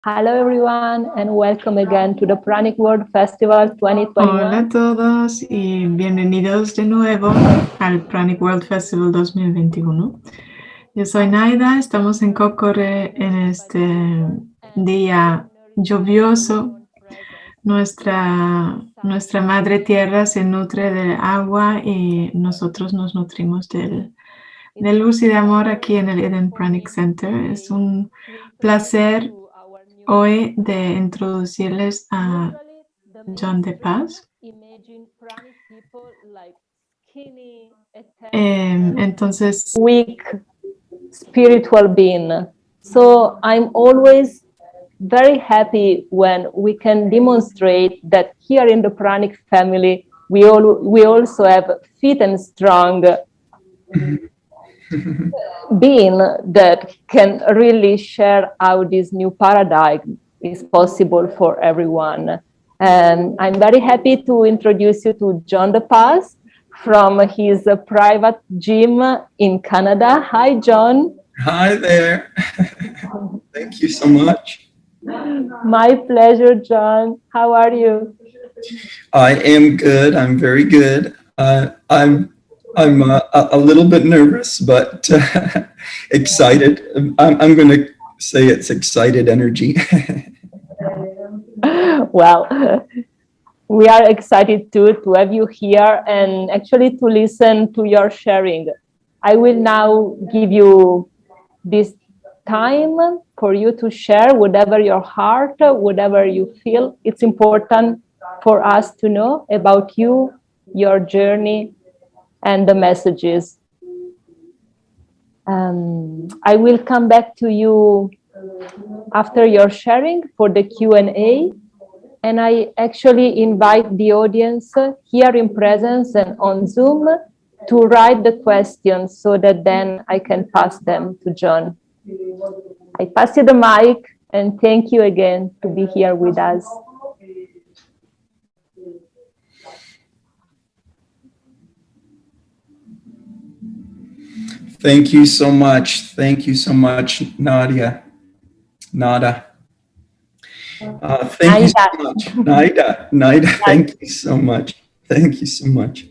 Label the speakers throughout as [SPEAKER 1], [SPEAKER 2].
[SPEAKER 1] Hello everyone and welcome again to the Pranic World Festival 2021.
[SPEAKER 2] Hola a todos y bienvenidos de nuevo al Pranic World Festival 2021. Yo soy Naida, estamos en Cocore en este día lluvioso. Nuestra madre tierra se nutre del agua y nosotros nos nutrimos de luz y de amor aquí en el Eden Pranic Center. Es un placer hoy de introducirles a John DePass. Entonces,
[SPEAKER 1] weak spiritual being. So I'm always very happy when we can demonstrate that here in the Pranic family, we also have fit and strong being that can really share how this new paradigm is possible for everyone. And I'm very happy to introduce you to John DePass from his private gym in Canada. Hi, John.
[SPEAKER 3] Hi there. Thank you so much.
[SPEAKER 1] My pleasure, John. How are you?
[SPEAKER 3] I am good. I'm very good. I'm a little bit nervous, but excited. I'm going to say it's excited energy.
[SPEAKER 1] Well, we are excited too to have you here and actually to listen to your sharing. I will now give you this time for you to share whatever your heart, whatever you feel. It's important for us to know about you, your journey, and the messages. I will come back to you after your sharing for the Q&A. And I actually invite the audience here in presence and on Zoom to write the questions so that then I can pass them to John. I pass you the mic and thank you again to be here with us.
[SPEAKER 3] Thank you so much. Thank you so much, Nadia. Nada. Thank you so much. Naida, thank you so much. Thank you so much.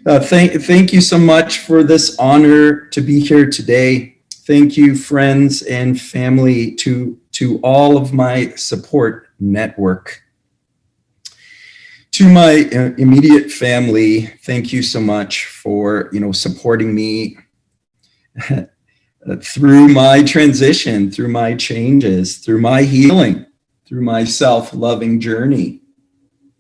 [SPEAKER 3] Thank you so much for this honor to be here today. Thank you, friends and family, to all of my support network. To my immediate family, thank you so much for supporting me through my transition, through my changes, through my healing, through my self-loving journey,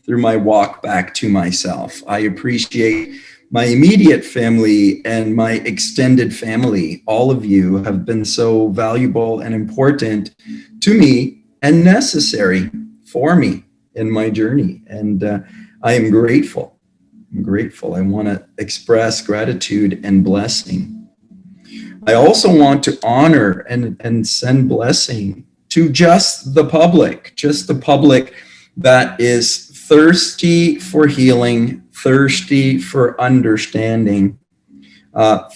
[SPEAKER 3] through my walk back to myself. I appreciate my immediate family and my extended family. All of you have been so valuable and important to me and necessary for me in my journey. And I am grateful. I'm grateful. I want to express gratitude and blessing. I also want to honor and send blessing to just the public that is thirsty for healing, thirsty for understanding,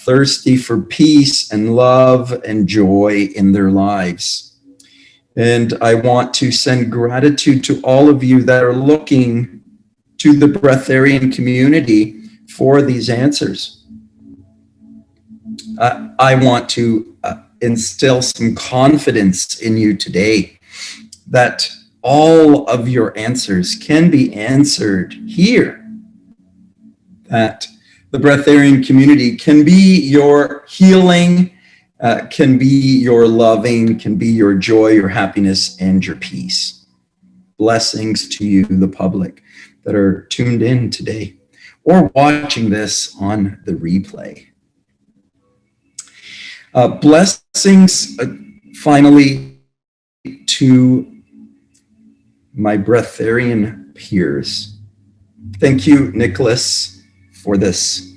[SPEAKER 3] thirsty for peace and love and joy in their lives. And I want to send gratitude to all of you that are looking to the Breatharian community for these answers. I want to instill some confidence in you today that all of your answers can be answered here. That the Breatharian community can be your healing, can be your loving, can be your joy, your happiness, and your peace. Blessings to you, the public that are tuned in today or watching this on the replay. Blessings, finally, to my Breatharian peers. Thank you, Nicholas, for this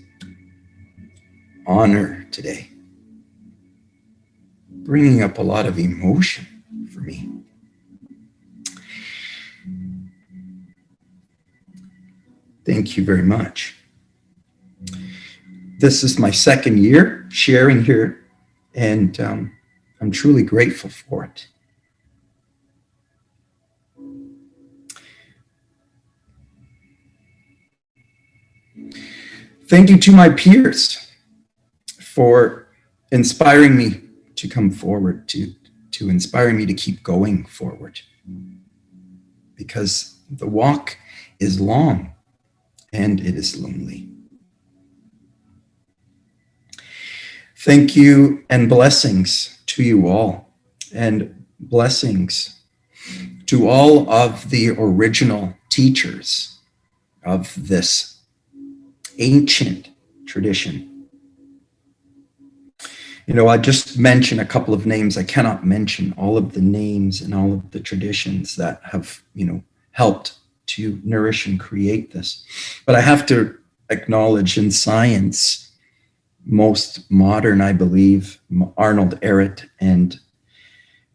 [SPEAKER 3] honor today. Bringing up a lot of emotion for me. Thank you very much. This is my second year sharing here, and I'm truly grateful for it. Thank you to my peers for inspiring me to come forward, to inspire me to keep going forward. Because the walk is long and it is lonely. Thank you and blessings to you all, and blessings to all of the original teachers of this ancient tradition. You know, I just mention a couple of names. I cannot mention all of the names and all of the traditions that have, you know, helped to nourish and create this. But I have to acknowledge in science, most modern, I believe, Arnold Ehret and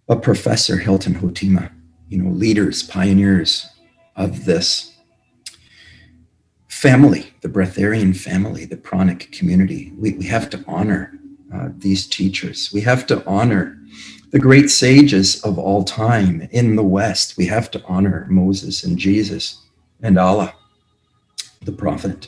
[SPEAKER 3] a Professor Hilton Hotima, you know, leaders, pioneers of this family, the Breatharian family, the pranic community. We have to honor these teachers. We have to honor the great sages of all time in the West. We have to honor Moses and Jesus and Allah, the prophet.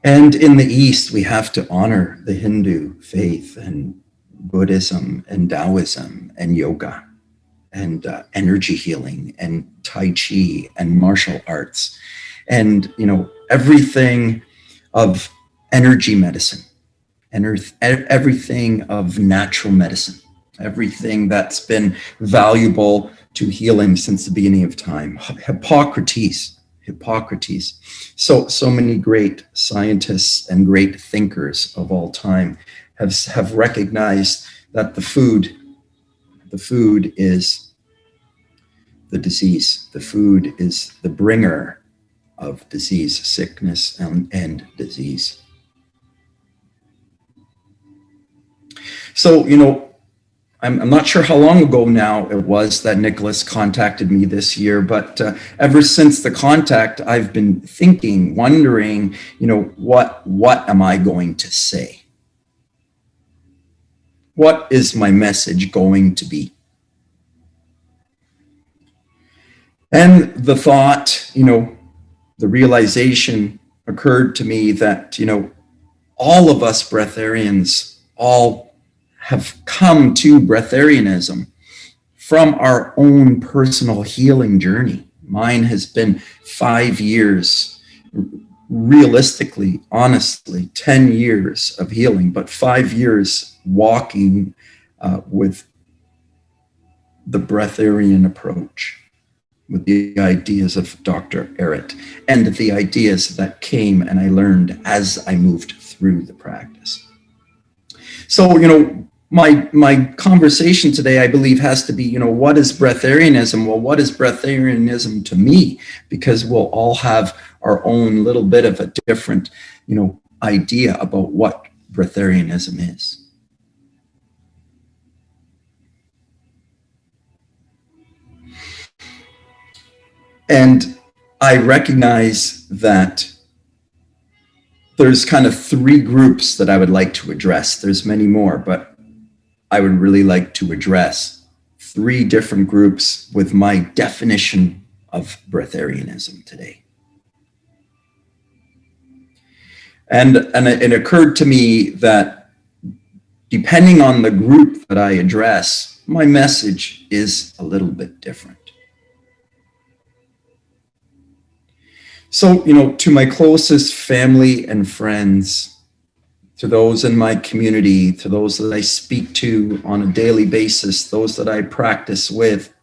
[SPEAKER 3] And in the East, we have to honor the Hindu faith and Buddhism and Taoism and yoga and energy healing and Tai Chi and martial arts and, you know, everything of energy medicine and everything of natural medicine, everything that's been valuable to healing since the beginning of time. Hippocrates. So many great scientists and great thinkers of all time have recognized that the food is the disease. The food is the bringer of disease, sickness, and disease. So, you know, I'm not sure how long ago now it was that Nicholas contacted me this year, but ever since the contact, I've been thinking, wondering, you know, what am I going to say? What is my message going to be? And the thought, you know, the realization occurred to me that, you know, all of us Breatharians, all have come to Breatharianism from our own personal healing journey. Mine has been 5 years, realistically, honestly, 10 years of healing, but 5 years walking with the Breatharian approach, with the ideas of Dr. Ehret and the ideas that came and I learned as I moved through the practice. So, you know, my conversation today, I believe, has to be, you know, what is Breatharianism? Well, what is Breatharianism to me? Because we'll all have our own little bit of a different, you know, idea about what Breatharianism is. And I recognize that there's kind of 3 groups that I would like to address. There's many more, but I would really like to address 3 different groups with my definition of Breatharianism today. And it occurred to me that depending on the group that I address, my message is a little bit different. So, you know, to my closest family and friends, to those in my community, to those that I speak to on a daily basis, those that I practice with,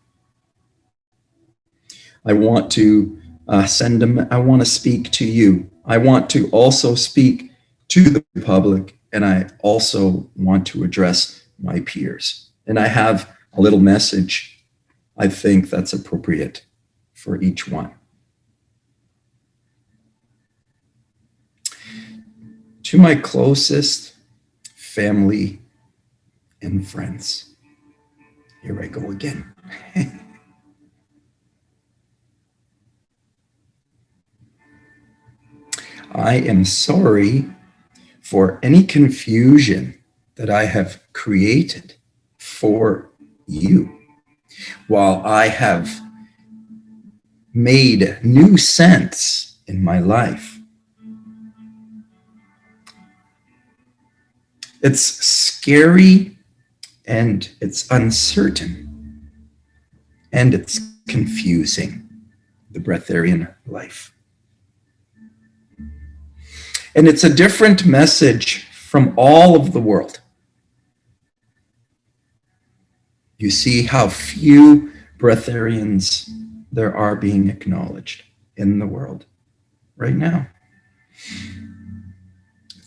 [SPEAKER 3] I want to send them, I want to speak to you. I want to also speak to the public, and I also want to address my peers. And I have a little message I think that's appropriate for each one. To my closest family and friends. Here I go again. I am sorry for any confusion that I have created for you while I have made new sense in my life. It's scary, and it's uncertain, and it's confusing, the Breatharian life. And it's a different message from all of the world. You see how few Breatharians there are being acknowledged in the world right now.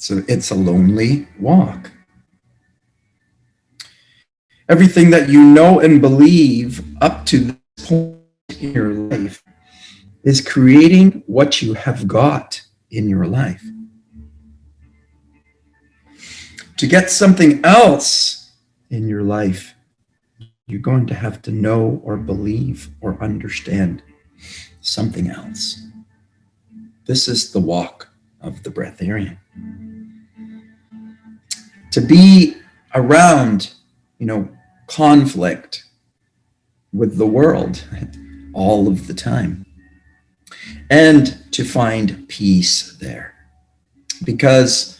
[SPEAKER 3] It's a lonely walk. Everything that you know and believe up to this point in your life is creating what you have got in your life. To get something else in your life, you're going to have to know or believe or understand something else. This is the walk of the Breatharian. To be around, conflict with the world all of the time, and to find peace there. Because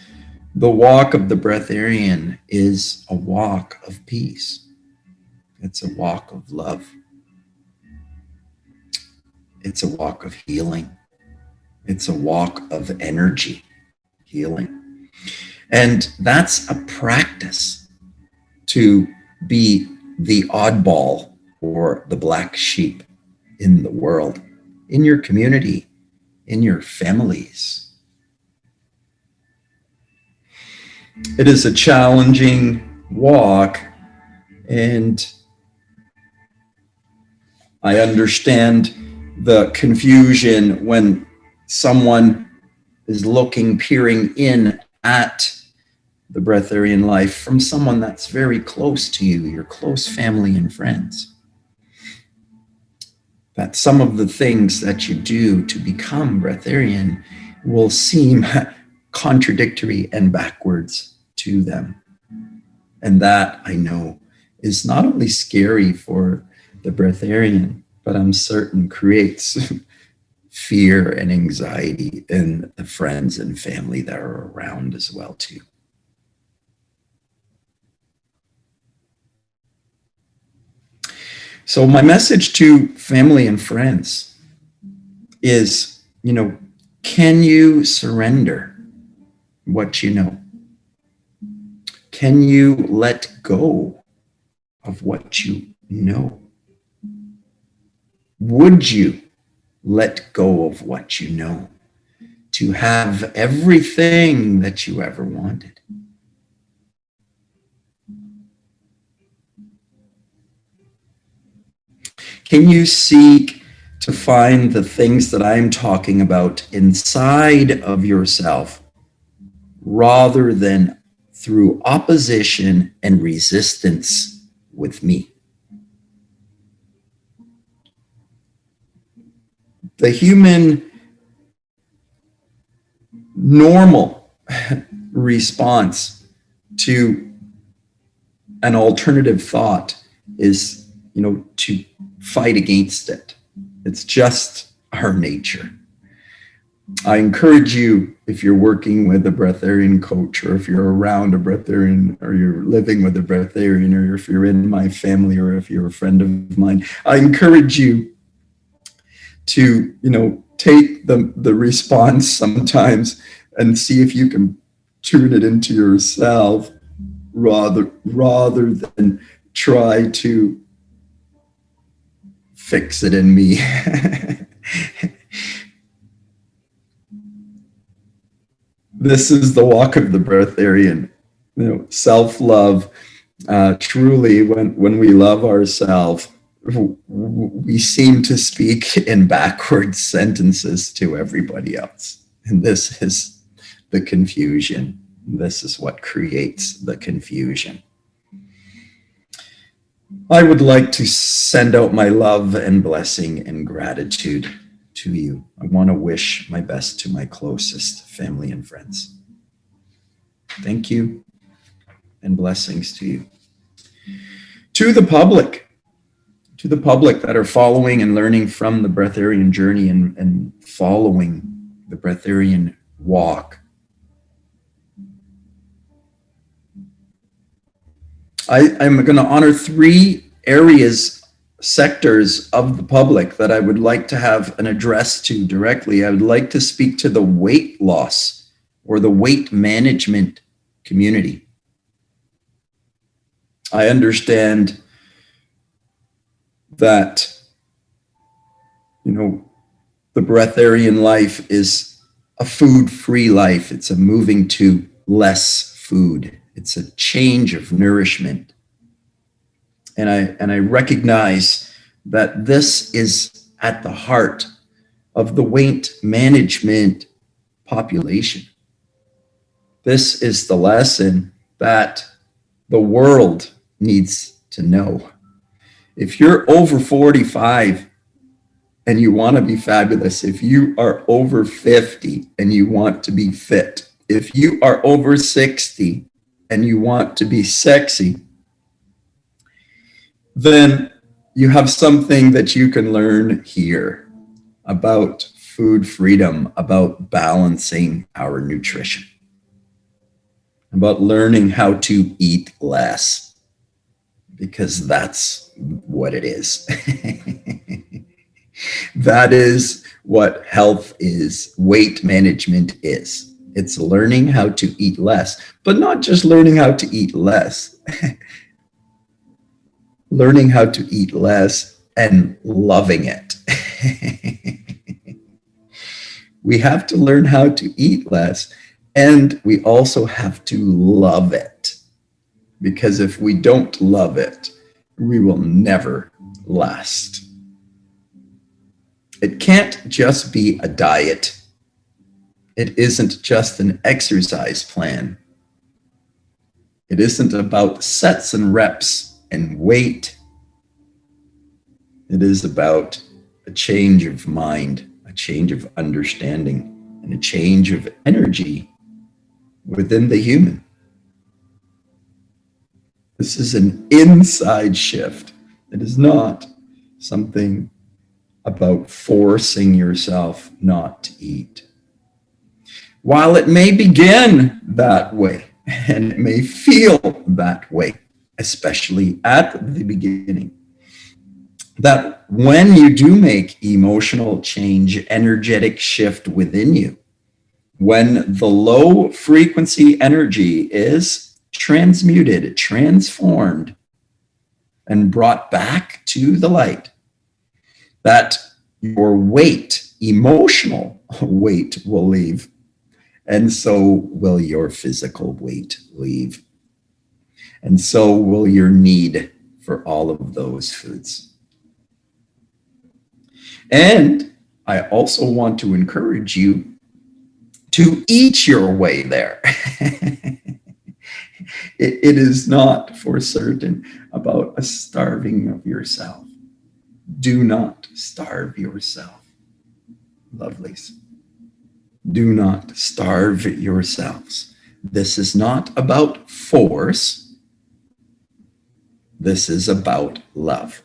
[SPEAKER 3] the walk of the Breatharian is a walk of peace. It's a walk of love. It's a walk of healing. It's a walk of energy healing. And that's a practice to be the oddball or the black sheep in the world, in your community, in your families. It is a challenging walk, and I understand the confusion when someone is peering in at the Breatharian life from someone that's very close to you, your close family and friends. That some of the things that you do to become Breatharian will seem contradictory and backwards to them. And that, I know, is not only scary for the Breatharian, but I'm certain creates fear and anxiety in the friends and family that are around as well too. So my message to family and friends is, can you surrender what you know? Can you let go of what you know? Would you let go of what you know to have everything that you ever wanted? Can you seek to find the things that I'm talking about inside of yourself rather than through opposition and resistance with me? The human normal response to an alternative thought is, to fight against it. It's just our nature. I encourage you, if you're working with a Breatharian coach, or if you're around a Breatharian, or you're living with a Breatharian, or if you're in my family, or if you're a friend of mine, I encourage you to, take the response sometimes and see if you can turn it into yourself rather than try to fix it in me. This is the walk of the Breatharian. Self-love. Truly, when we love ourselves, we seem to speak in backwards sentences to everybody else. And this is the confusion. This is what creates the confusion. I would like to send out my love and blessing and gratitude to you. I want to wish my best to my closest family and friends. Thank you, and blessings to you. To the public that are following and learning from the Breatharian journey and following the Breatharian walk, I'm going to honor 3 sectors of the public that I would like to have an address to directly. I would like to speak to the weight loss or the weight management community. I understand that, the breatharian life is a food-free life. It's a moving to less food. It's a change of nourishment. And I recognize that this is at the heart of the weight management population. This is the lesson that the world needs to know. If you're over 45 and you want to be fabulous, if you are over 50 and you want to be fit, if you are over 60 and you want to be sexy, then you have something that you can learn here about food freedom, about balancing our nutrition, about learning how to eat less, because that's what it is. That is what health is, weight management is. It's learning how to eat less, but not just learning how to eat less. Learning how to eat less and loving it. We have to learn how to eat less, and we also have to love it. Because if we don't love it, we will never last. It can't just be a diet. It isn't just an exercise plan. It isn't about sets and reps and weight. It is about a change of mind, a change of understanding, and a change of energy within the human. This is an inside shift. It is not something about forcing yourself not to eat. While it may begin that way, and it may feel that way, especially at the beginning, that when you do make emotional change, energetic shift within you, when the low frequency energy is transmuted, transformed, and brought back to the light, that your weight, emotional weight, will leave, and so will your physical weight leave, and so will your need for all of those foods. And I also want to encourage you to eat your way there. It is not for certain about a starving of yourself. Do not starve yourself, lovelies. Do not starve yourselves. This is not about force. This is about love.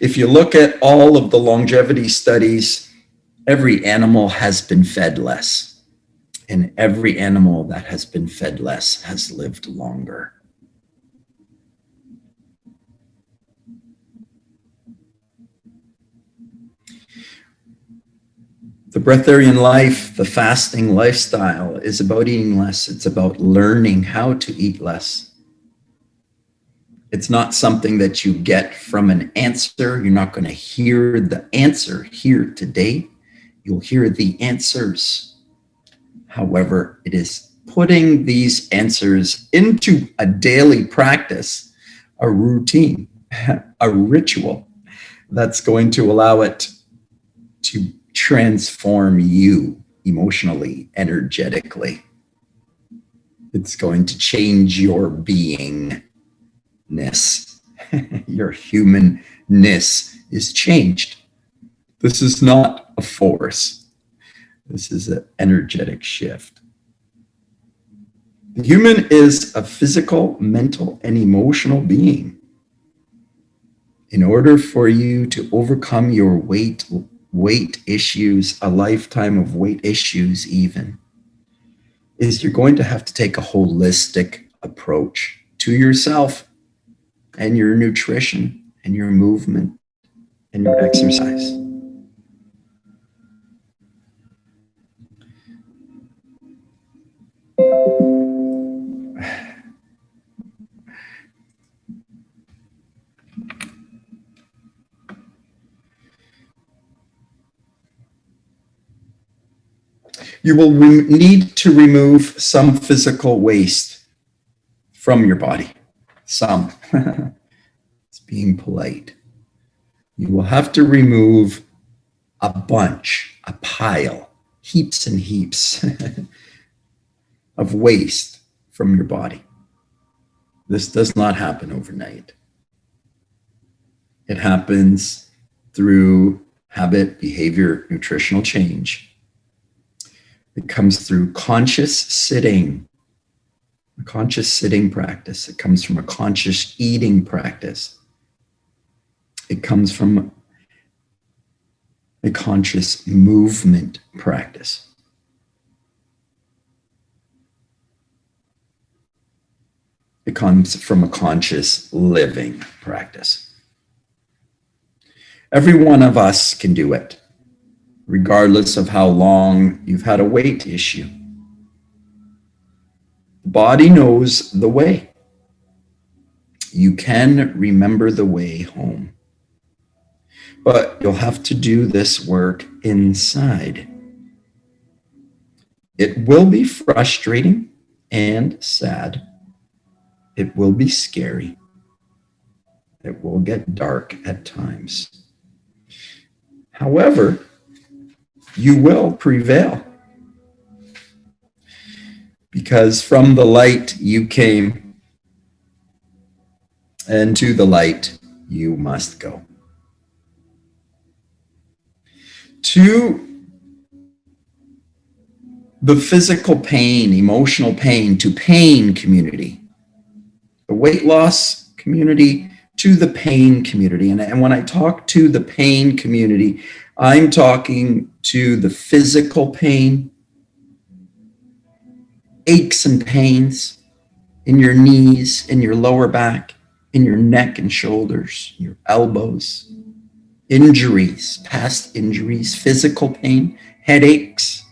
[SPEAKER 3] If you look at all of the longevity studies, every animal has been fed less. And every animal that has been fed less has lived longer. The breatharian life, the fasting lifestyle, is about eating less. It's about learning how to eat less. It's not something that you get from an answer. You're not going to hear the answer here today. You'll hear the answers. However, it is putting these answers into a daily practice, a routine, a ritual that's going to allow it to transform you emotionally, energetically. It's going to change your beingness. Your humanness is changed. This is not a force. This is an energetic shift. The human is a physical, mental, and emotional being. In order for you to overcome your weight weight issues, a lifetime of weight issues even, is you're going to have to take a holistic approach to yourself and your nutrition and your movement and your exercise. You will need to remove some physical waste from your body. Some. It's being polite. You will have to remove a bunch, a pile, heaps and heaps of waste from your body. This does not happen overnight. It happens through habit, behavior, nutritional change. It comes through conscious sitting, a conscious sitting practice. It comes from a conscious eating practice. It comes from a conscious movement practice. It comes from a conscious living practice. Every one of us can do it, regardless of how long you've had a weight issue. The body knows the way. You can remember the way home. But you'll have to do this work inside. It will be frustrating and sad. It will be scary. It will get dark at times. However, you will prevail, because from the light you came, and to the light you must go. To the physical pain, emotional pain, to pain community, the weight loss community, to the pain community. And when I talk to the pain community, I'm talking to the physical pain, aches and pains in your knees, in your lower back, in your neck and shoulders, your elbows, injuries, past injuries, physical pain, headaches,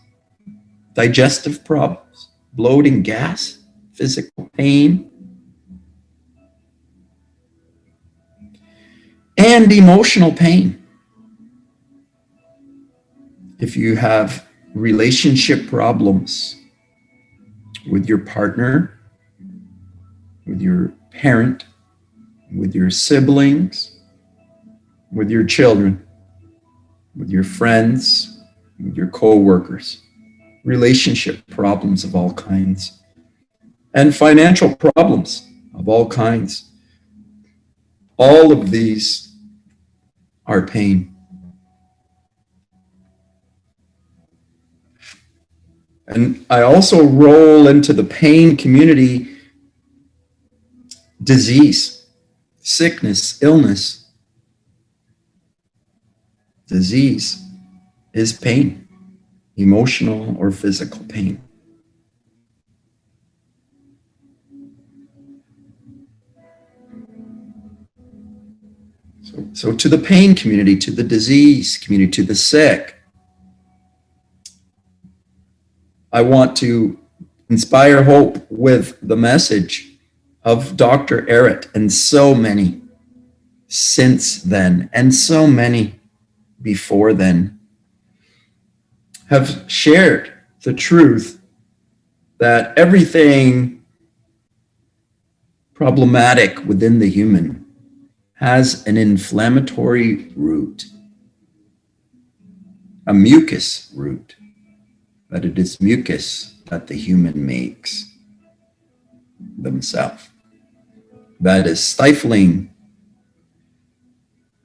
[SPEAKER 3] digestive problems, bloating, gas, physical pain, and emotional pain. If you have relationship problems with your partner, with your parent, with your siblings, with your children, with your friends, with your co-workers, relationship problems of all kinds, and financial problems of all kinds. All of these are pain. And I also roll into the pain community disease, sickness, illness. Disease is pain, emotional or physical pain. So to the pain community, to the disease community, to the sick, I want to inspire hope with the message of Dr. Arrett and so many since then, and so many before then, have shared the truth that everything problematic within the human has an inflammatory root, a mucus root, that it is mucus that the human makes themselves, that is stifling,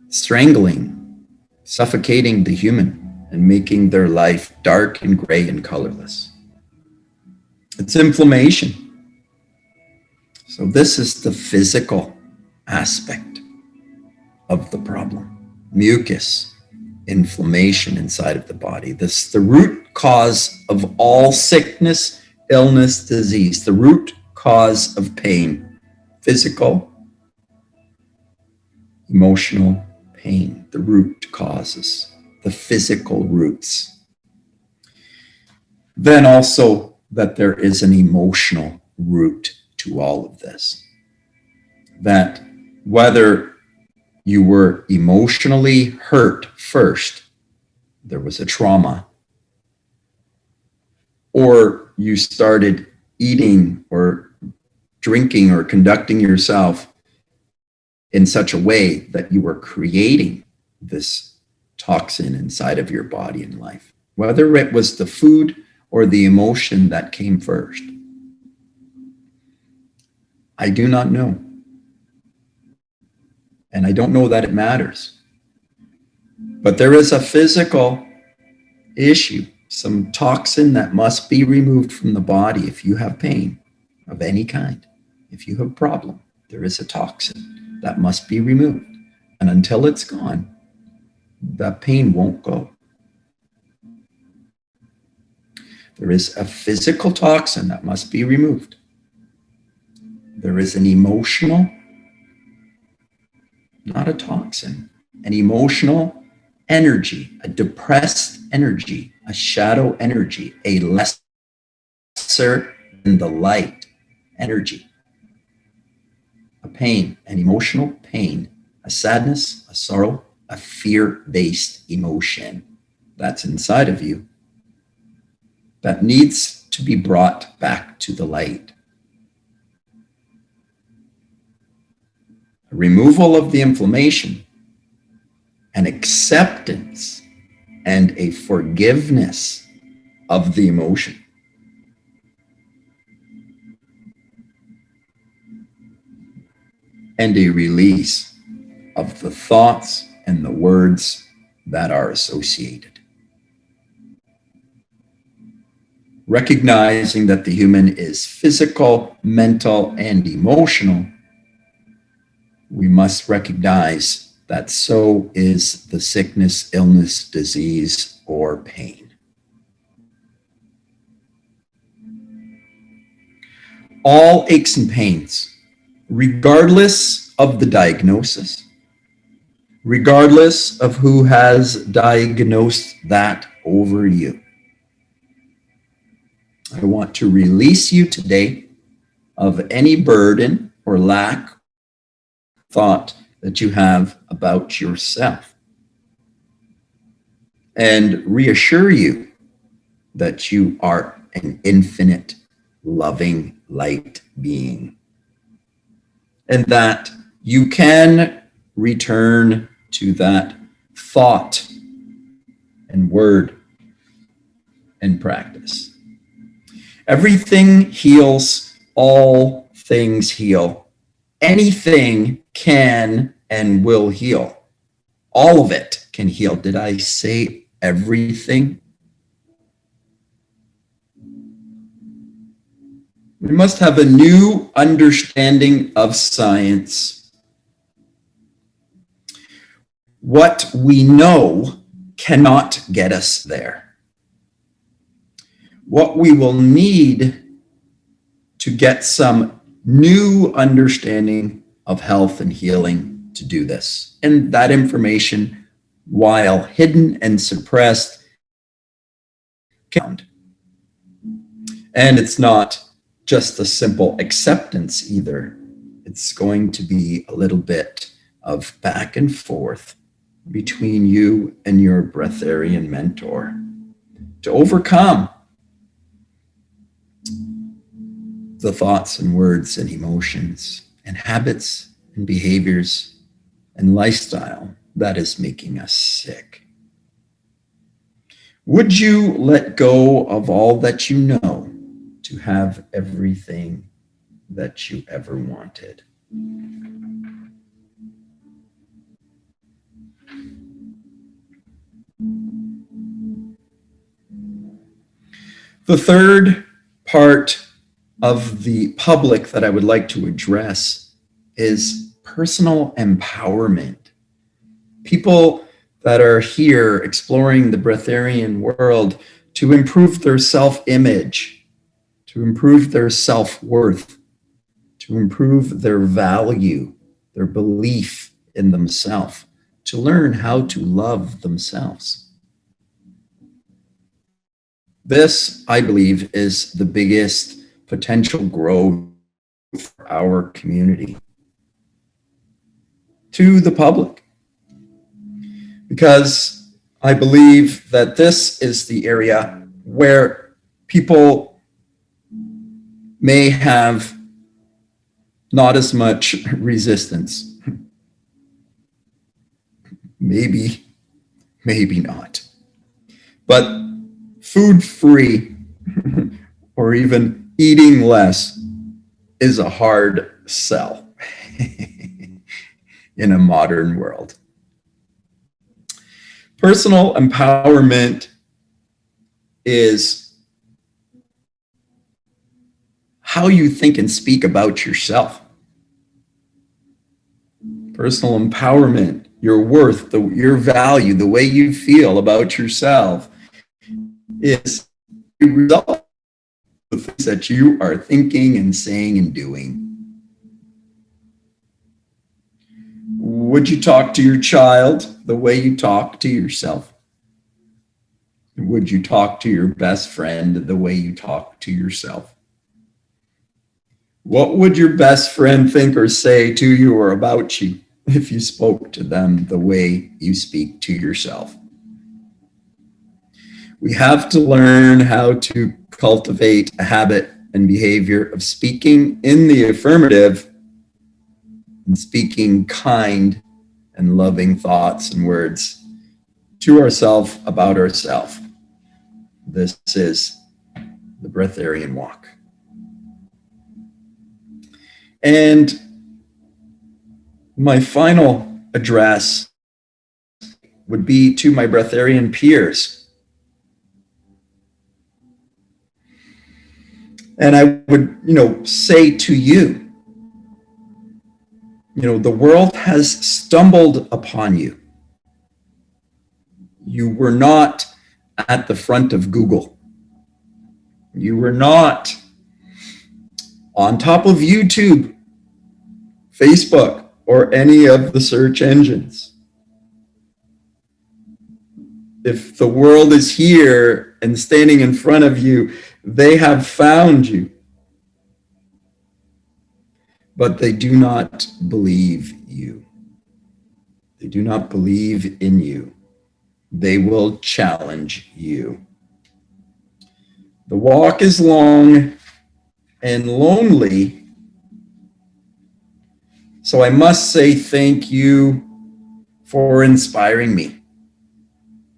[SPEAKER 3] strangling, suffocating the human and making their life dark and gray and colorless. It's inflammation. So this is the physical aspect of the problem. Mucus, inflammation inside of the body. This the root cause of all sickness, illness, disease, the root cause of pain, physical, emotional pain, the root causes, the physical roots. Then also that there is an emotional root to all of this. That whether you were emotionally hurt first, there was a trauma, or you started eating or drinking or conducting yourself in such a way that you were creating this toxin inside of your body and life, whether it was the food or the emotion that came first. I do not know. And I don't know that it matters. But there is a physical issue, some toxin that must be removed from the body if you have pain of any kind. If you have a problem, there is a toxin that must be removed. And until it's gone, that pain won't go. There is a physical toxin that must be removed. There is an emotional, not a toxin, an emotional energy, a depressed energy, a shadow energy, a lesser than the light energy, a pain, an emotional pain, a sadness, a sorrow, a fear-based emotion that's inside of you that needs to be brought back to the light. A removal of the inflammation, an acceptance, and a forgiveness of the emotion. And a release of the thoughts and the words that are associated. Recognizing that the human is physical, mental, and emotional, we must recognize that so is the sickness, illness, disease, or pain. All aches and pains, regardless of the diagnosis, regardless of who has diagnosed that over you. I want to release you today of any burden or lack of thought that you have about yourself, and reassure you that you are an infinite, loving light being, and that you can return to that thought and word and practice. Everything heals, all things heal. Anything can and will heal. All of it can heal. Did I say everything? We must have a new understanding of science. What we know cannot get us there. What we will need to get some new understanding of health and healing to do this. And that information, while hidden and suppressed, count. And it's not just a simple acceptance either. It's going to be a little bit of back and forth between you and your Breatharian mentor to overcome the thoughts and words and emotions and habits and behaviors and lifestyle that is making us sick. Would you let go of all that you know to have everything that you ever wanted? The third part of the public that I would like to address is personal empowerment. People that are here exploring the Breatharian world to improve their self-image, to improve their self-worth, to improve their value, their belief in themselves, to learn how to love themselves. This, I believe, is the biggest potential growth for our community to the public, because I believe that this is the area where people may have not as much resistance. Maybe not. But food free or even eating less is a hard sell in a modern world. Personal empowerment is how you think and speak about yourself. Personal empowerment, your worth, your value, the way you feel about yourself is a result of the things that you are thinking and saying and doing. Would you talk to your child the way you talk to yourself? Would you talk to your best friend the way you talk to yourself? What would your best friend think or say to you or about you if you spoke to them the way you speak to yourself? We have to learn how to cultivate a habit and behavior of speaking in the affirmative and speaking kind and loving thoughts and words to ourselves about ourselves. This is the Breatharian walk. And my final address would be to my Breatharian peers. And I would, say to you, the world has stumbled upon you. You were not at the front of Google. You were not on top of YouTube, Facebook, or any of the search engines. If the world is here and standing in front of you, they have found you. But they do not believe you. They do not believe in you. They will challenge you. The walk is long and lonely. So I must say thank you for inspiring me,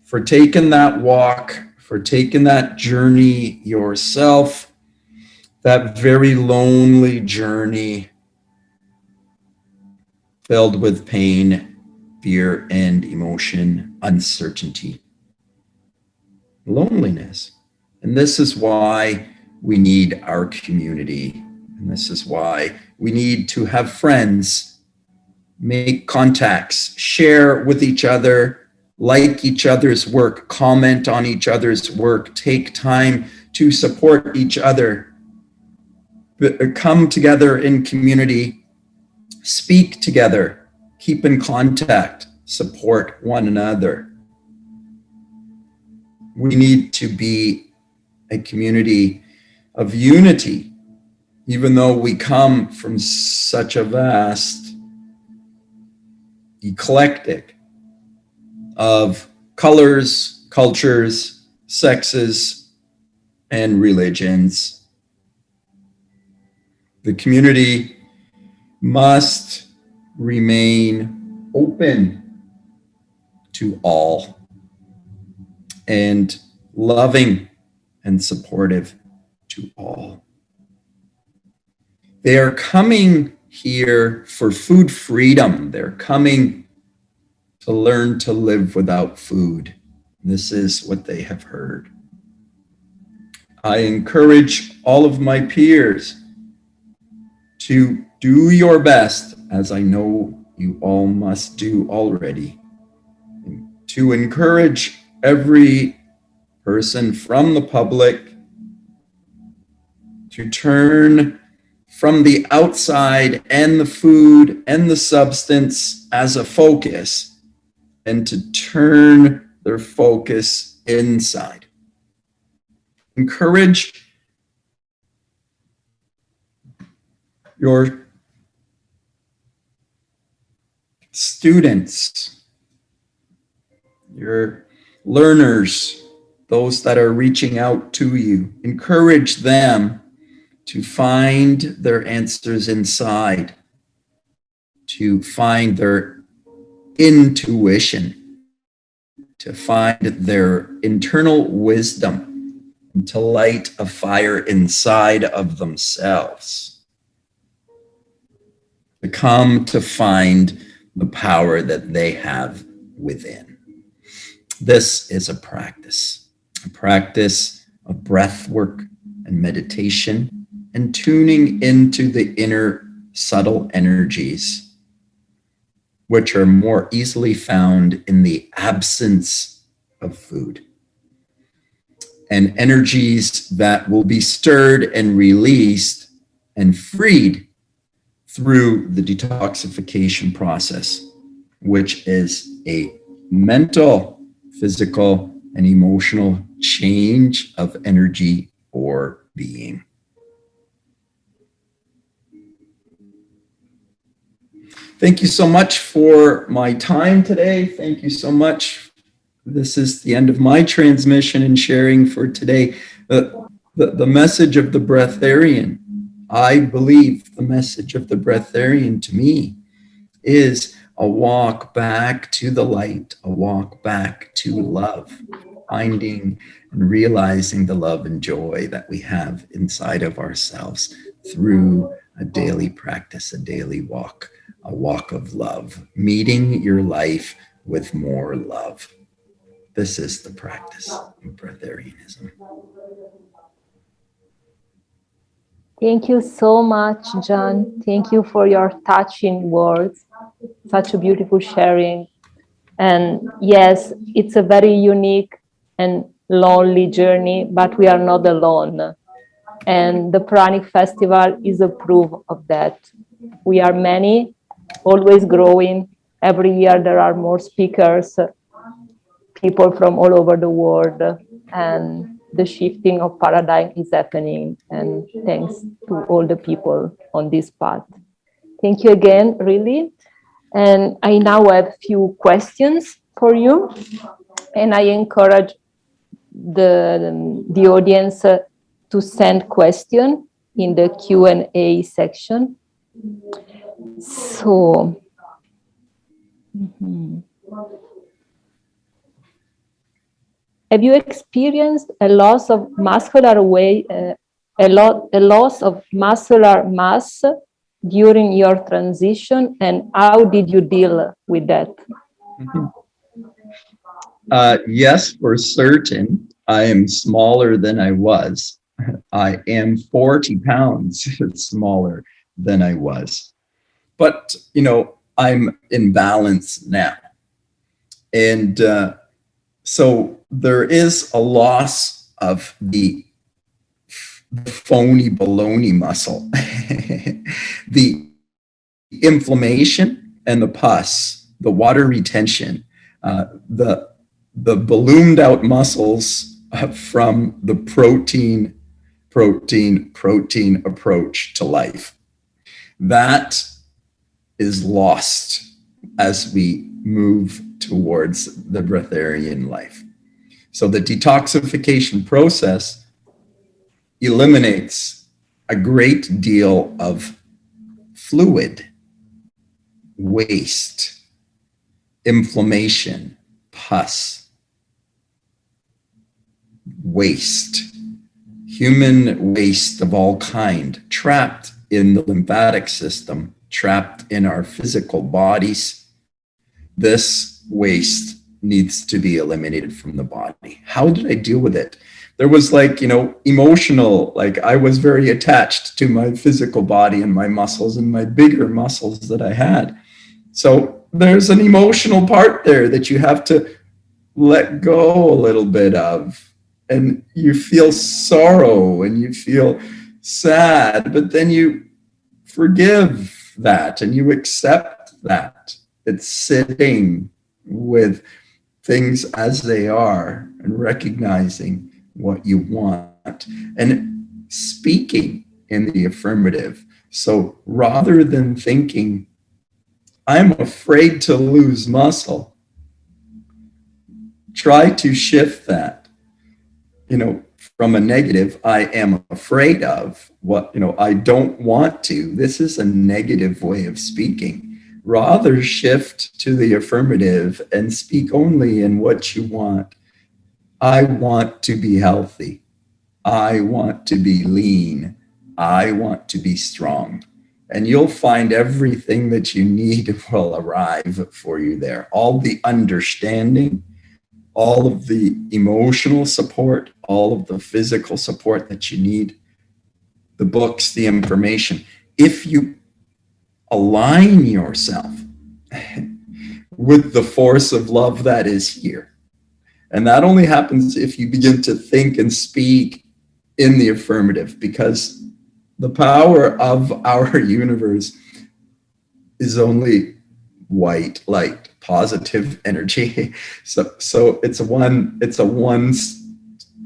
[SPEAKER 3] for taking that walk, for taking that journey yourself, that very lonely journey filled with pain, fear, and emotion, uncertainty, loneliness. And this is why we need our community. And this is why we need to have friends, make contacts, share with each other, like each other's work, comment on each other's work, take time to support each other, come together in community, speak together, keep in contact, support one another. We need to be a community of unity, even though we come from such a vast eclectic of colors, cultures, sexes, and religions. The community must remain open to all and loving and supportive to all. They are coming here for food freedom. They're coming to learn to live without food. This is what they have heard. I encourage all of my peers to do your best, as I know you all must do already, to encourage every person from the public to turn from the outside and the food and the substance as a focus, and to turn their focus inside. Encourage your students, your learners, those that are reaching out to you. Encourage them to find their answers inside, to find their intuition, to find their internal wisdom, and to light a fire inside of themselves, to come to find the power that they have within. This is a practice of breath work and meditation, and tuning into the inner subtle energies, which are more easily found in the absence of food, and energies that will be stirred and released and freed through the detoxification process, which is a mental, physical, and emotional change of energy or being. Thank you so much for my time today. Thank you so much. This is the end of my transmission and sharing for today. The message of the Breatharian, I believe the message of the Breatharian to me is a walk back to the light, a walk back to love, finding and realizing the love and joy that we have inside of ourselves through a daily practice, a daily walk. A walk of love, meeting your life with more love. This is the practice of Breatharianism.
[SPEAKER 1] Thank you so much, John. Thank you for your touching words. Such a beautiful sharing. And yes, it's a very unique and lonely journey, but we are not alone. And the Pranic Festival is a proof of that. We are many, always growing. Every year there are more speakers, people from all over the world, and the shifting of paradigm is happening. And thanks to all the people on this path. Thank you again, really. And I now have a few questions for you. And I encourage the audience to send questions in the Q&A section. So, have you experienced a loss of muscular weight, a loss of muscular mass during your transition, and how did you deal with that?
[SPEAKER 3] Yes, for certain. I am smaller than I was. I am 40 pounds smaller than I was. But, you know, I'm in balance now. And so there is a loss of the phony baloney muscle, the inflammation and the pus, the water retention, the ballooned out muscles from the protein approach to life. That is lost as we move towards the Breatharian life. So the detoxification process eliminates a great deal of fluid, waste, inflammation, pus, waste, human waste of all kind, trapped in the lymphatic system, trapped in our physical bodies. This waste needs to be eliminated from the body. How did I deal with it? There was like, you know, emotional, like I was very attached to my physical body and my muscles and my bigger muscles that I had. So there's an emotional part there that you have to let go a little bit of, and you feel sorrow and you feel sad, but then you forgive that and you accept that. It's sitting with things as they are and recognizing what you want and speaking in the affirmative. So rather than thinking, I'm afraid to lose muscle, try to shift that, from a negative, I am afraid of, what, I don't want to. This is a negative way of speaking. Rather shift to the affirmative and speak only in what you want. I want to be healthy. I want to be lean. I want to be strong. And you'll find everything that you need will arrive for you there. All the understanding, all of the emotional support, all of the physical support that you need, the books, the information. If you align yourself with the force of love that is here, and that only happens if you begin to think and speak in the affirmative, because the power of our universe is only white light, positive energy. So it's a one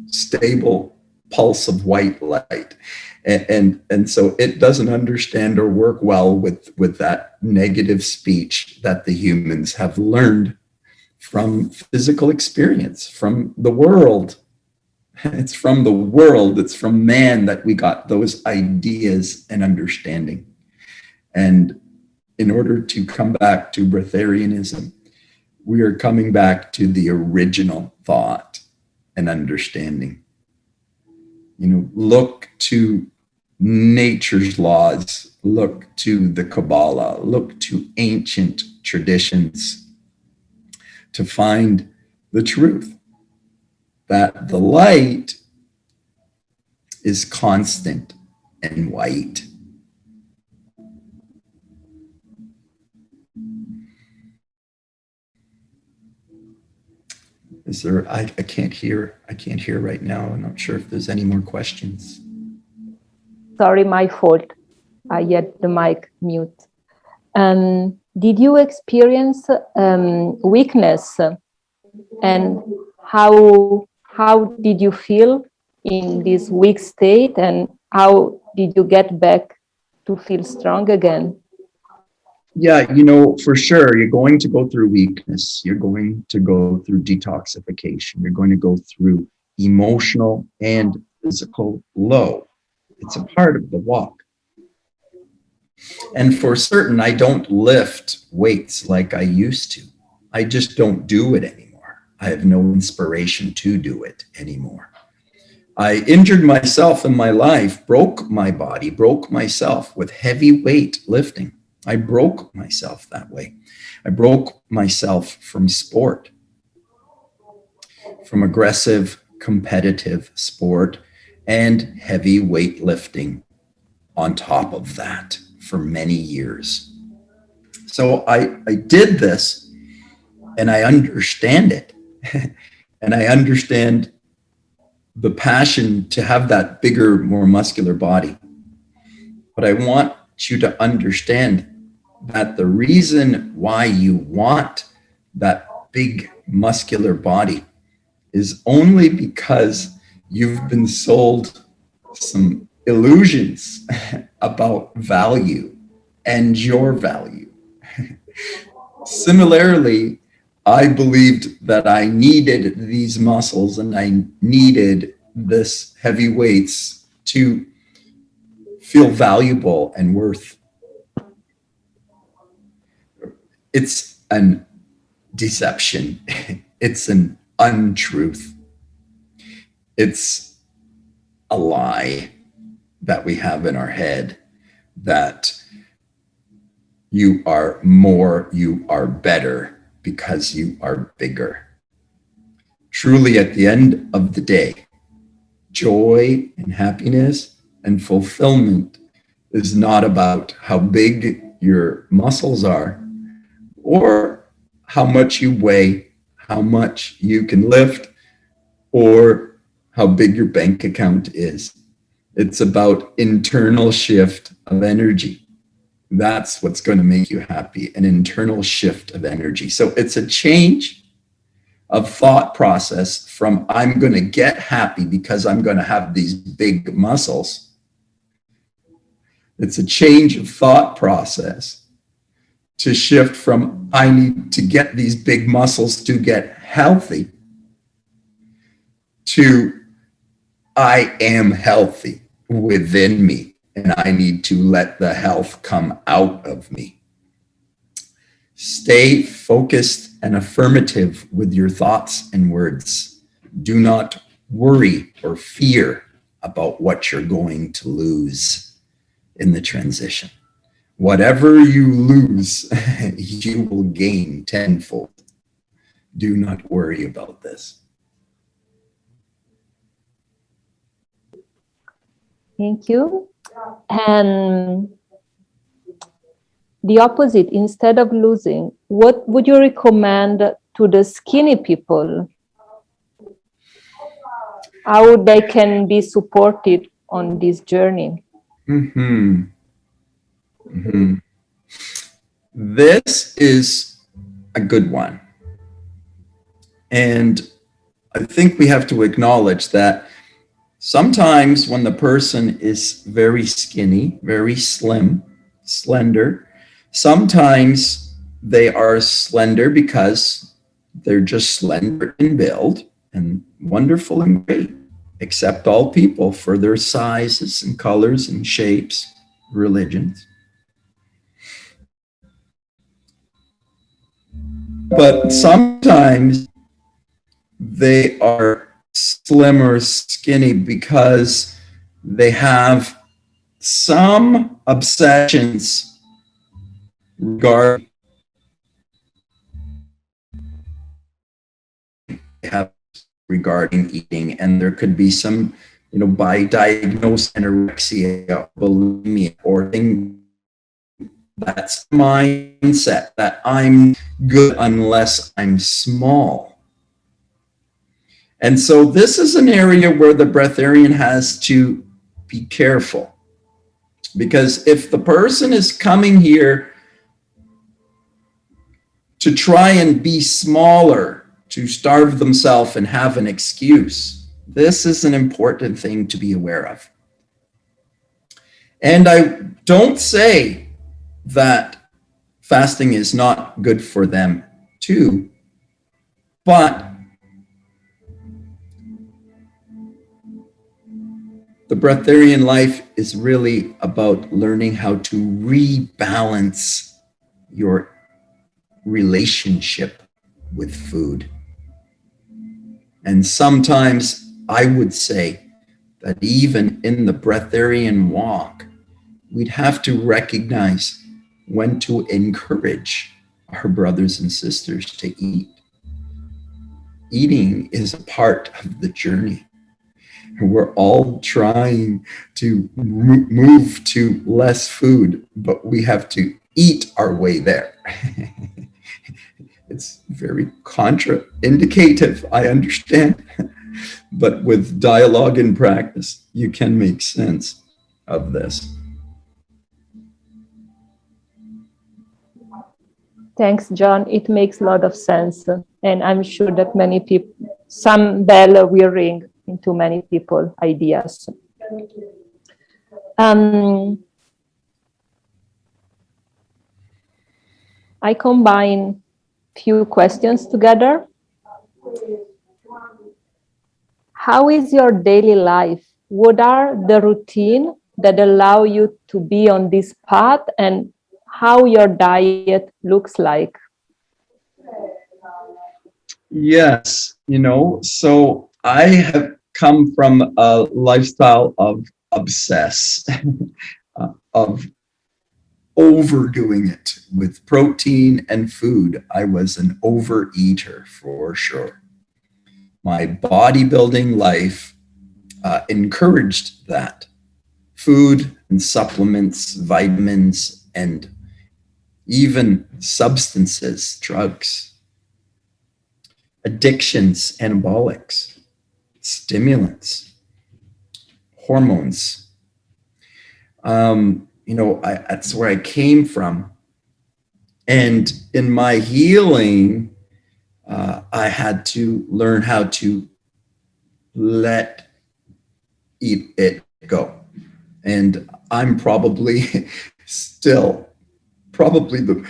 [SPEAKER 3] stable pulse of white light. And so it doesn't understand or work well with that negative speech that the humans have learned from physical experience, from the world. It's from the world, it's from man that we got those ideas and understanding. And in order to come back to Breatharianism, we are coming back to the original thought and understanding. Look to nature's laws, look to the Kabbalah, look to ancient traditions to find the truth that the light is constant and white. Is there, I can't hear right now. I'm not sure if there's any more questions.
[SPEAKER 1] Sorry, my fault. I had the mic mute. Did you experience weakness, and how did you feel in this weak state, and how did you get back to feel strong again?
[SPEAKER 3] Yeah, for sure, you're going to go through weakness. You're going to go through detoxification. You're going to go through emotional and physical low. It's a part of the walk. And for certain, I don't lift weights like I used to. I just don't do it anymore. I have no inspiration to do it anymore. I injured myself in my life, broke my body, broke myself with heavy weight lifting. I broke myself that way. I broke myself from sport, from aggressive, competitive sport and heavy weightlifting on top of that for many years. So I did this and I understand it. And I understand the passion to have that bigger, more muscular body. But I want you to understand that the reason why you want that big muscular body is only because you've been sold some illusions about value and your value. Similarly, I believed that I needed these muscles and I needed this heavy weights to feel valuable and worth. It's an deception. It's an untruth. It's a lie that we have in our head that you are more, you are better because you are bigger. Truly, at the end of the day, joy and happiness and fulfillment is not about how big your muscles are or how much you weigh, how much you can lift or how big your bank account is. It's about internal shift of energy. That's what's going to make you happy, an internal shift of energy. So it's a change of thought process from I'm going to get happy because I'm going to have these big muscles. It's a change of thought process to shift from I need to get these big muscles to get healthy to I am healthy within me and I need to let the health come out of me. Stay focused and affirmative with your thoughts and words. Do not worry or fear about what you're going to lose in the transition. Whatever you lose, you will gain tenfold. Do not worry about this.
[SPEAKER 1] Thank you. And the opposite, instead of losing, what would you recommend to the skinny people? How they can be supported on this journey?
[SPEAKER 3] This is a good one. And I think we have to acknowledge that sometimes when the person is very skinny, very slim, slender, sometimes they are slender because they're just slender in build and wonderful and great. Accept all people for their sizes and colors and shapes, religions. But sometimes they are slim or skinny because they have some obsessions regarding eating, and there could be some, by diagnosed anorexia, bulimia, or thing. That's the mindset that I'm good unless I'm small. And so this is an area where the Breatharian has to be careful, because if the person is coming here to try and be smaller, to starve themselves and have an excuse, this is an important thing to be aware of. And I don't say that fasting is not good for them too, but the Breatharian life is really about learning how to rebalance your relationship with food. And sometimes I would say that even in the Breatharian walk, we'd have to recognize when to encourage our brothers and sisters to eat. Eating is a part of the journey. We're all trying to move to less food, but we have to eat our way there. It's very contraindicative, I understand, but with dialogue and practice, you can make sense of this.
[SPEAKER 1] Thanks, John. It makes a lot of sense. And I'm sure that many people, some bell will ring into many people ideas. I combine few questions together. How is your daily life? What are the routine that allow you to be on this path, and how your diet looks like?
[SPEAKER 3] Yes, so I have come from a lifestyle of obsess, of overdoing it with protein and food. I was an overeater for sure. My bodybuilding life encouraged that. Food and supplements, vitamins, and even substances, drugs. addictions, anabolics, stimulants, hormones. That's where I came from. And in my healing, I had to learn how to let it go. And I'm probably still the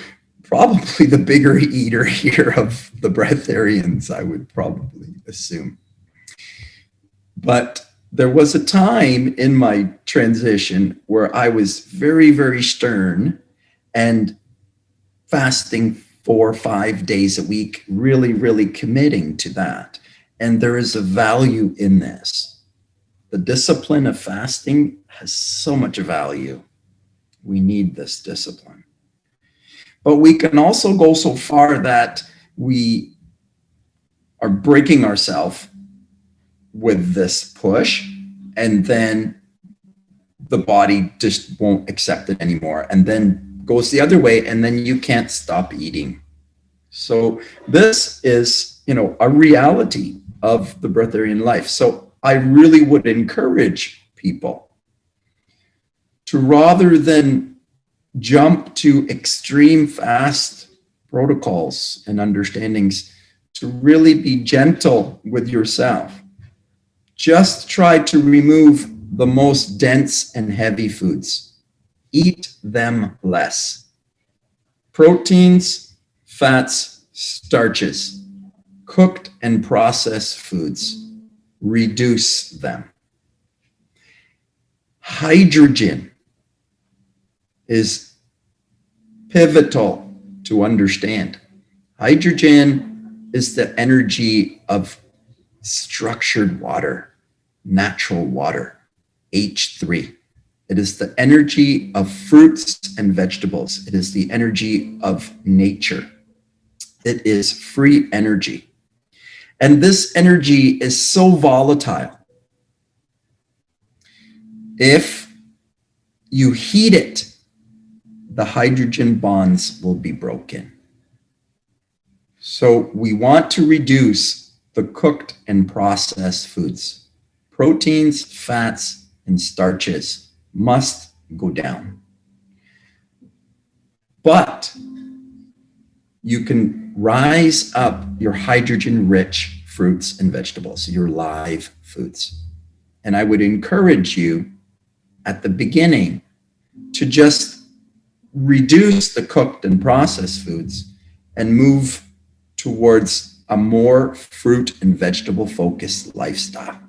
[SPEAKER 3] bigger eater here of the breatharians, I would probably assume. But there was a time in my transition where I was very, very stern and fasting 4 or 5 days a week, really, really committing to that. And there is a value in this. The discipline of fasting has so much value. We need this discipline. But we can also go so far that we are breaking ourselves with this push, and then the body just won't accept it anymore, and then goes the other way, and then you can't stop eating. So this is, a reality of the breatharian life. So I really would encourage people to, rather than jump to extreme fast protocols and understandings, to really be gentle with yourself. Just try to remove the most dense and heavy foods. Eat them less. Proteins, fats, starches, cooked and processed foods. Reduce them. Hydrogen is pivotal to understand. Hydrogen is the energy of structured water, natural water, H3. It is the energy of fruits and vegetables. It is the energy of nature. It is free energy. And this energy is so volatile. If you heat it, the hydrogen bonds will be broken. So we want to reduce the cooked and processed foods. Proteins, fats, and starches must go down. But you can rise up your hydrogen-rich fruits and vegetables, your live foods. And I would encourage you at the beginning to just reduce the cooked and processed foods and move towards a more fruit and vegetable focused lifestyle.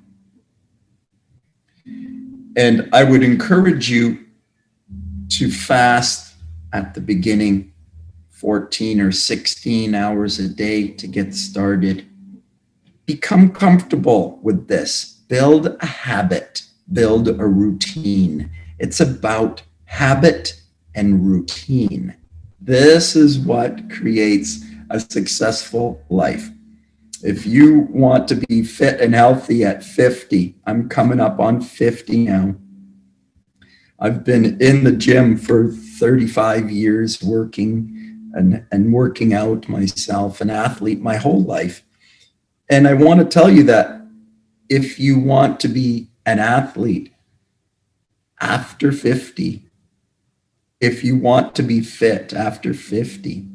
[SPEAKER 3] And I would encourage you to fast at the beginning 14 or 16 hours a day to get started. Become comfortable with this. Build a habit, build a routine. It's about habit and routine. This is what creates a successful life. If you want to be fit and healthy at 50, I'm coming up on 50 now. I've been in the gym for 35 years working and working out myself, an athlete my whole life. And I want to tell you that if you want to be an athlete after 50, if you want to be fit after 50,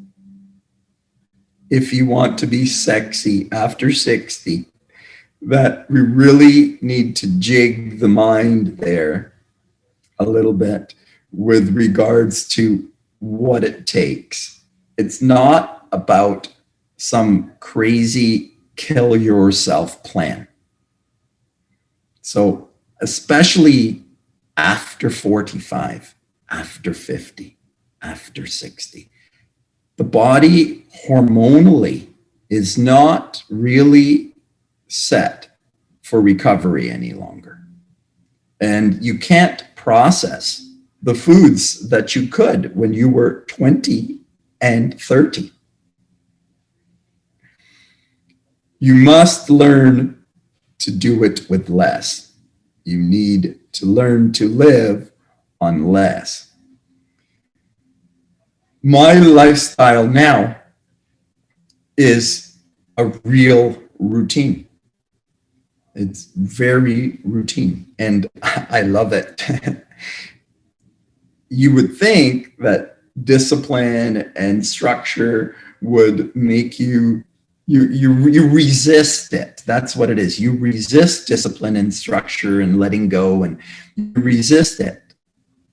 [SPEAKER 3] if you want to be sexy after 60, that we really need to jig the mind there a little bit with regards to what it takes. It's not about some crazy kill yourself plan. So especially after 45, after 50, after 60, the body hormonally is not really set for recovery any longer. And you can't process the foods that you could when you were 20 and 30. You must learn to do it with less. You need to learn to live on less. My lifestyle now is a real routine. It's very routine, and I love it. You would think that discipline and structure would make you resist it. That's what it is. You resist discipline and structure and letting go, and you resist it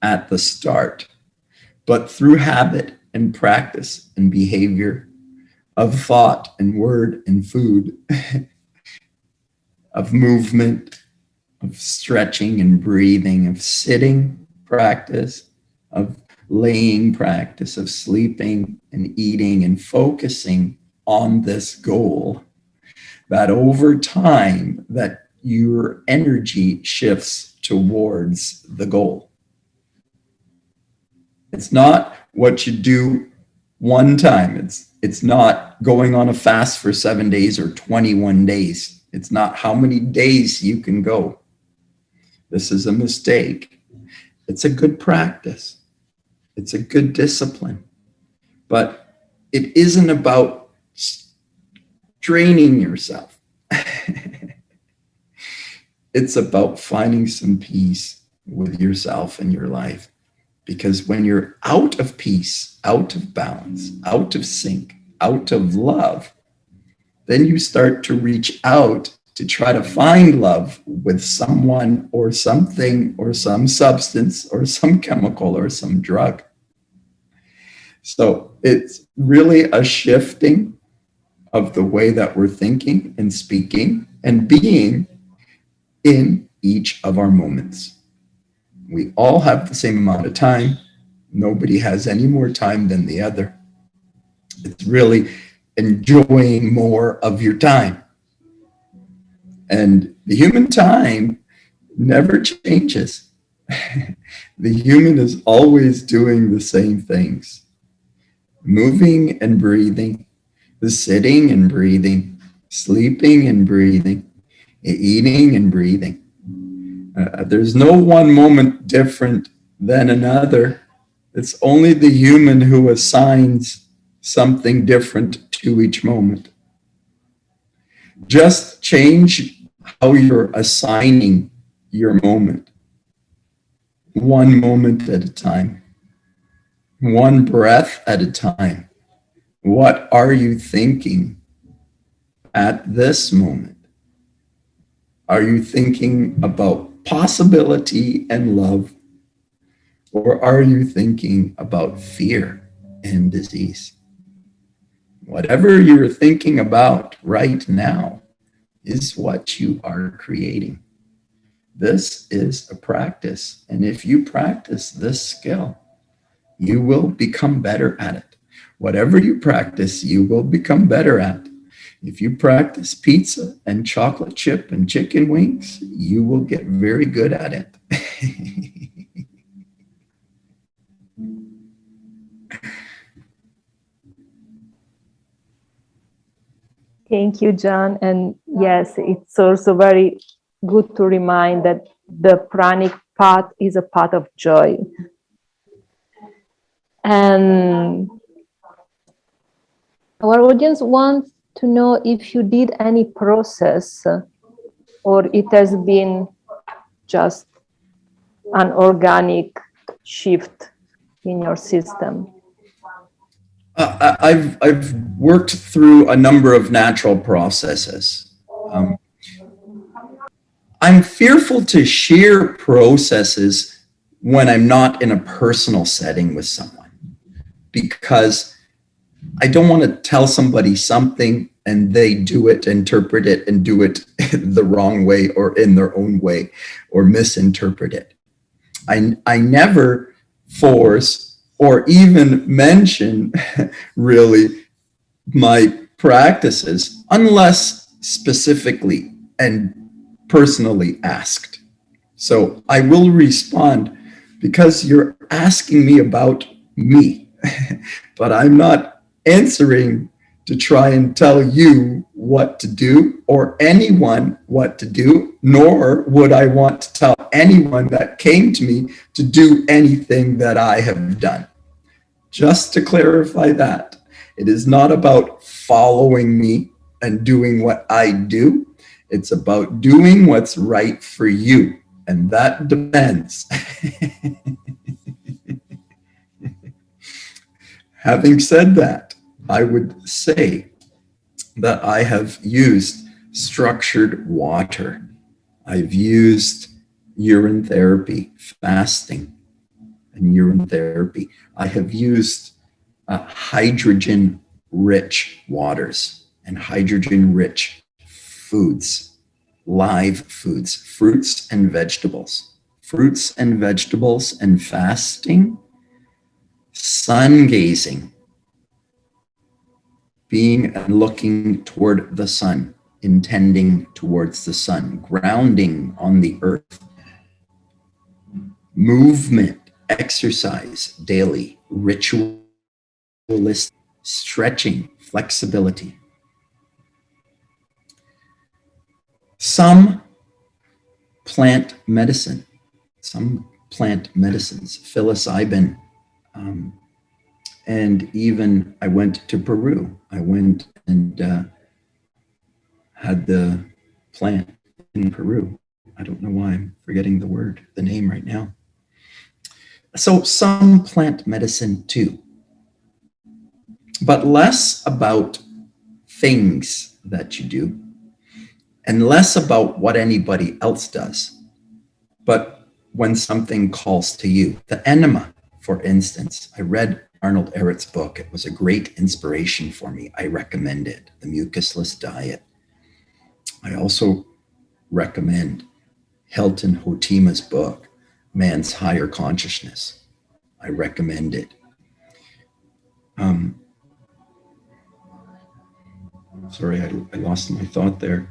[SPEAKER 3] at the start. But through habit and practice and behavior of thought and word and food, of movement, of stretching and breathing, of sitting practice, of laying practice, of sleeping and eating and focusing on this goal, that over time that your energy shifts towards the goal. It's not what you do one time. It's not going on a fast for 7 days or 21 days. It's not how many days you can go. This is a mistake. It's a good practice. It's a good discipline. But it isn't about draining yourself. It's about finding some peace with yourself and your life. Because when you're out of peace, out of balance, out of sync, out of love, then you start to reach out to try to find love with someone or something or some substance or some chemical or some drug. So it's really a shifting of the way that we're thinking and speaking and being in each of our moments. We all have the same amount of time. Nobody has any more time than the other. It's really enjoying more of your time. And the human time never changes. The human is always doing the same things. Moving and breathing, the sitting and breathing, sleeping and breathing, eating and breathing. There's no one moment different than another. It's only the human who assigns something different to each moment. Just change how you're assigning your moment. One moment at a time. One breath at a time. What are you thinking at this moment? Are you thinking about possibility and love? Or are you thinking about fear and disease? Whatever you're thinking about right now is what you are creating. This is a practice. And if you practice this skill, you will become better at it. Whatever you practice, you will become better at. If you practice pizza and chocolate chip and chicken wings, you will get very good at it.
[SPEAKER 1] Thank you, John. And yes, it's also very good to remind that the pranic path is a path of joy. And our audience wants to know if you did any process or it has been just an organic shift in your system.
[SPEAKER 3] I've worked through a number of natural processes. I'm fearful to share processes when I'm not in a personal setting with someone, because I don't want to tell somebody something and they do it, interpret it, and do it the wrong way or in their own way or misinterpret it. I never force or even mention really my practices unless specifically and personally asked. So I will respond because you're asking me about me, but I'm not answering to try and tell you what to do or anyone what to do, nor would I want to tell anyone that came to me to do anything that I have done. Just to clarify that, it is not about following me. and doing what I do. It's about doing what's right for you. And that depends. Having said that, I would say that I have used structured water. I've used urine therapy, fasting, and urine therapy. I have used hydrogen-rich waters and hydrogen-rich foods, live foods, fruits and vegetables. Fruits and vegetables and fasting, sun gazing, being and looking toward the sun, intending towards the sun, grounding on the earth, movement, exercise daily, ritualistic, stretching, flexibility. Some plant medicines, psilocybin, and even I went to Peru. I went and had the plant in Peru. I don't know why I'm forgetting the name right now. So some plant medicine too, but less about things that you do and less about what anybody else does. But when something calls to you, the enema, for instance, I read Arnold Ehret's book. It was a great inspiration for me. I recommend it, The Mucusless Diet. I also recommend Hilton Hotima's book, Man's Higher Consciousness. I recommend it. Sorry, I lost my thought there.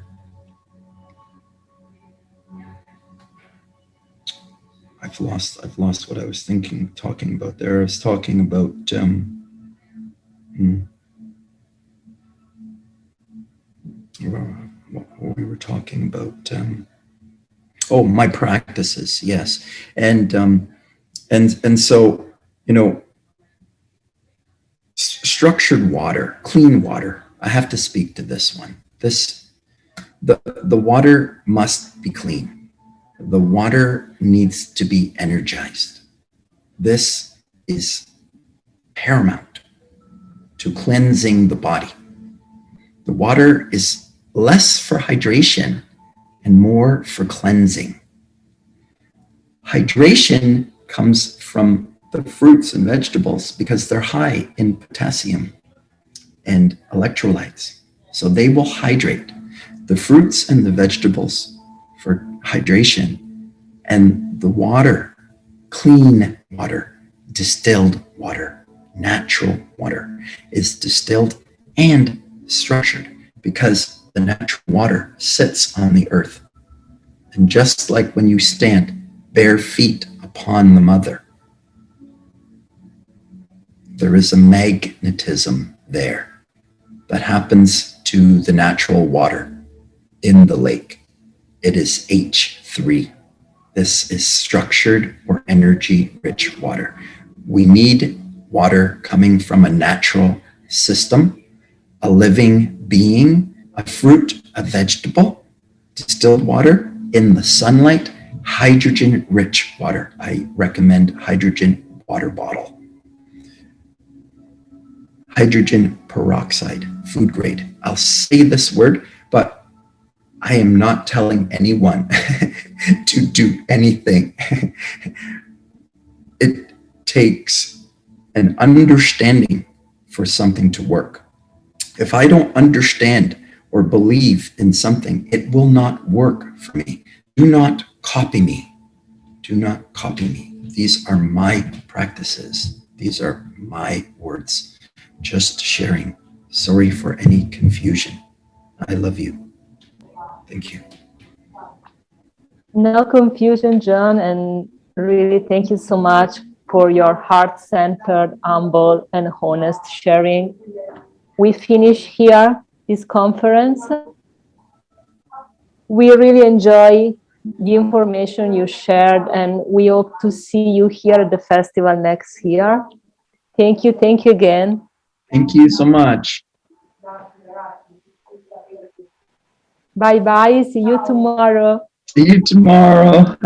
[SPEAKER 3] I've lost what I was talking about there. I was talking about what we were talking about. My practices, yes, and so, structured water, clean water. I have to speak to this one. The water must be clean. The water needs to be energized. This is paramount to cleansing the body. The water is less for hydration and more for cleansing. Hydration comes from the fruits and vegetables because they're high in potassium and electrolytes. So they will hydrate. The fruits and the vegetables for hydration, and the water, clean water, distilled water, natural water, is distilled and structured because the natural water sits on the earth. And just like when you stand bare feet upon the mother, there is a magnetism there that happens to the natural water in the lake. It is H3. This is structured or energy-rich water. We need water coming from a natural system, a living being, a fruit, a vegetable, distilled water in the sunlight, hydrogen-rich water. I recommend hydrogen water bottle. Hydrogen peroxide, food grade. I'll say this word, but I am not telling anyone to do anything. It takes an understanding for something to work. If I don't understand or believe in something, it will not work for me. Do not copy me. Do not copy me. These are my practices. These are my words. Just sharing. Sorry for any confusion. I love you. Thank you.
[SPEAKER 1] No confusion, John, and really thank you so much for your heart-centered, humble, and honest sharing. We finish here this conference. We really enjoy the information you shared, and we hope to see you here at the festival next year. Thank you again.
[SPEAKER 3] Thank you so much.
[SPEAKER 1] Bye bye. See you tomorrow.
[SPEAKER 3] See you tomorrow.